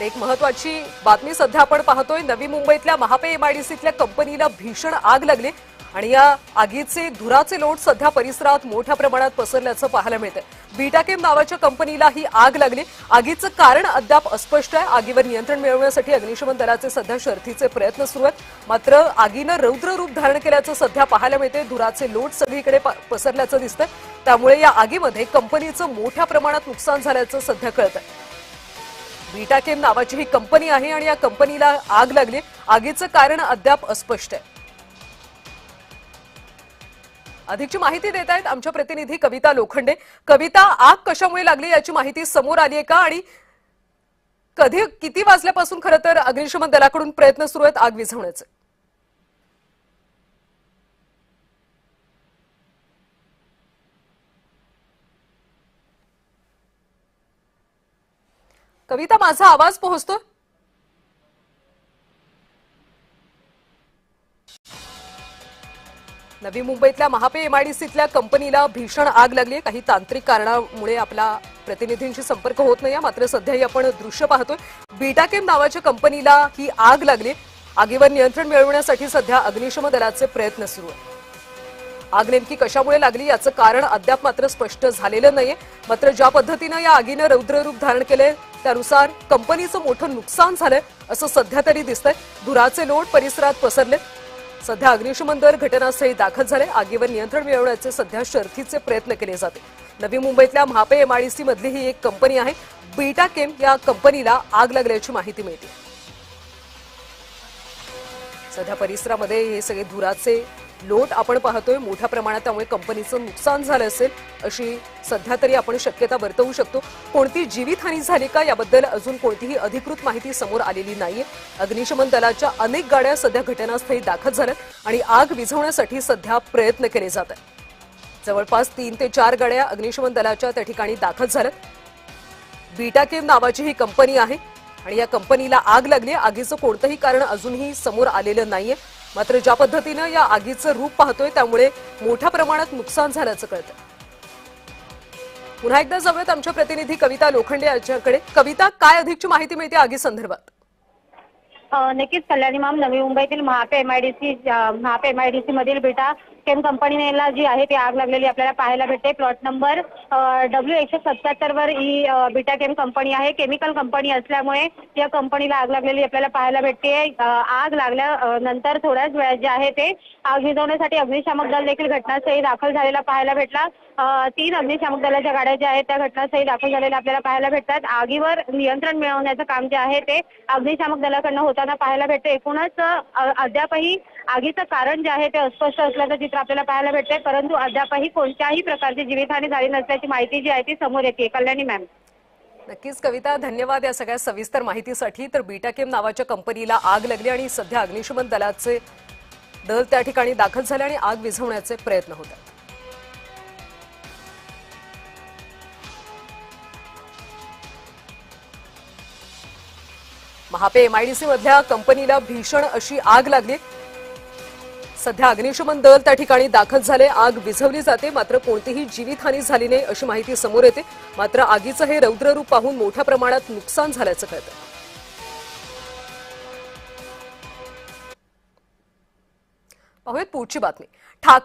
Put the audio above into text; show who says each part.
Speaker 1: एक महत्त्वाची बातमी सध्या आपण पाहतोय। नवी मुंबईतल्या महापे एमआयडीसीतल्या कंपनीला भीषण आग लागली आणि या आगीचे धुराचे लोट सध्या परिसरात मोठ्या प्रमाणात पसरल्याचं पाहायला मिळतंय। बीटाकेम नावाच्या कंपनीला ही आग लागली। आगीचं कारण अद्याप अस्पष्ट आहे। आगीवर नियंत्रण मिळवण्यासाठी अग्निशमन दलाचे सध्या शर्थीचे प्रयत्न सुरू आहेत, मात्र आगीनं रौद्र रूप धारण केल्याचं सध्या पाहायला मिळतंय। धुराचे लोट सगळीकडे पसरल्याचं दिसतंय, त्यामुळे या आगीमध्ये कंपनीचं मोठ्या प्रमाणात नुकसान झाल्याचं सध्या कळतंय। बीटाकेम नावाची ही कंपनी आहे आणि या कंपनीला आग लागली। आगीचं कारण अद्याप अस्पष्ट आहे। अधिकची माहिती देत आहेत आमच्या प्रतिनिधी कविता लोखंडे। कविता, आग कशामुळे लागली याची माहिती समोर आली आहे का आणि कधी किती वाजल्यापासून खरं तर अग्निशमन दलाकडून प्रयत्न सुरू आहेत आग विझवण्याचे? कविता, माझा आवाज पोहोचतो? नवी मुंबईतल्या महापे एमआयडीसीतल्या कंपनीला भीषण आग लागली। काही तांत्रिक कारणामुळे आपला प्रतिनिधींशी संपर्क होत नाही, मात्र सध्याही आपण दृश्य पाहतोय। बीटाकेम नावाच्या कंपनीला ही आग लागली। आगीवर नियंत्रण मिळवण्यासाठी सध्या अग्निशमन दलाचे प्रयत्न सुरू आहेत। आग नेमकी कशामुळे लागली याचं कारण अद्याप मात्र स्पष्ट झालेलं नाहीये, मात्र ज्या पद्धतीनं या आगीनं रौद्र रूप धारण केलंय त्यानुसार कंपनीचं मोठं नुकसान झालंय असं सध्या तरी दिसतंय। धुराचे लोट परिसरात पसरले। सध्या अग्निशमन दल घटनास्थळी दाखल झाले। आगीवर नियंत्रण मिळवण्याचे सध्या शर्थीचे प्रयत्न केले जाते। नवी मुंबईतल्या महापे एमआयडीसी मधली ही एक कंपनी आहे। बीटाकेम या कंपनीला आग लागल्याची माहिती मिळते। सध्या परिसरामध्ये हे सगळे धुराचे लोट आपण पाहतोय मोठ्या प्रमाणात, त्यामुळे कंपनीचं नुकसान झालं असेल अशी सध्या तरी आपण शक्यता वर्तवू शकतो। कोणती जीवितहानी झाली का याबद्दल अजून कोणतीही अधिकृत माहिती समोर आलेली नाहीये। अग्निशमन दलाच्या अनेक गाड्या सध्या घटनास्थळी दाखल झाल्यात आणि आग विझवण्यासाठी सध्या प्रयत्न केले जात आहेत। जवळपास 3 ते 4 गाड्या अग्निशमन दलाच्या त्या ठिकाणी दाखल झाल्यात। बीटाकेम नावाची ही कंपनी आहे आणि या कंपनीला आग लागली। आगीचं कोणतंही कारण अजूनही समोर आलेलं नाहीये, मात्र ज्या पद्धतीनं या आगीचं रूप पाहतोय त्यामुळे मोठ्या प्रमाणात नुकसान झाल्याचं कळतंय। पुन्हा एकदा जाऊयात आमच्या प्रतिनिधी कविता लोखंडे यांच्याकडे। कविता, काय अधिकची माहिती मिळते आगी संदर्भात?
Speaker 2: नक्कीच कल्याणी मॅम, नवी मुंबईतील महापे एमआयडीसी मधील बीटाकेम कंपनीला जी आहे ती आग लागलेली आपल्याला पाहायला भेटते। प्लॉट नंबर W177 वर ही बीटाकेम कंपनी आहे। केमिकल कंपनी असल्यामुळे या कंपनीला आग लागलेली आपल्याला पाहायला भेटते। आग लागल्यानंतर थोड्याच वेळात जे आहे ते आग विझवण्यासाठी अग्निशामक दल देखील घटनास्थळी दाखल झालेला पाहायला भेटला। 3 अग्निशामक दलाच्या गाड्या ज्या आहेत त्या घटनास्थळी दाखल झालेल्या आपल्याला पाहायला भेटतात। आगीवर नियंत्रण मिळवण्याचं काम जे आहे ते अग्निशामक दलाकडनं होताना पाहायला भेटते। एकूणच अद्यापही आगीचं कारण जे आहे ते अस्पष्ट असल्याचं चित्र आपल्याला पाहायला भेटते, परंतु अद्यापही कोणत्याही प्रकारची जीवितहानी झाली नसल्याची माहिती जी आहे ती समोर येते। कल्याणी मॅम,
Speaker 1: नक्कीच कविता, धन्यवाद या सगळ्या सविस्तर माहितीसाठी। तर बीटाकेम नावाच्या कंपनीला आग लागली आणि सध्या अग्निशमन दलाचे दल त्या ठिकाणी दाखल झाले आणि आग विझवण्याचे प्रयत्न होत आहेत। महापे एमआयडीसी मधल्या कंपनीला भीषण अशी आग लागली। सध्या अग्निशमन दल त्या ठिकाणी दाखल झाले। आग विझवली जाते, मात्र कोणतीही जीवितहानी झाली नाही अशी माहिती समोर येते। मात्र आगीचं हे रौद्र रूप पाहून मोठ्या प्रमाणात नुकसान झाल्याचं कळतं। पाहूयात पुढची बातमी। ठाकरे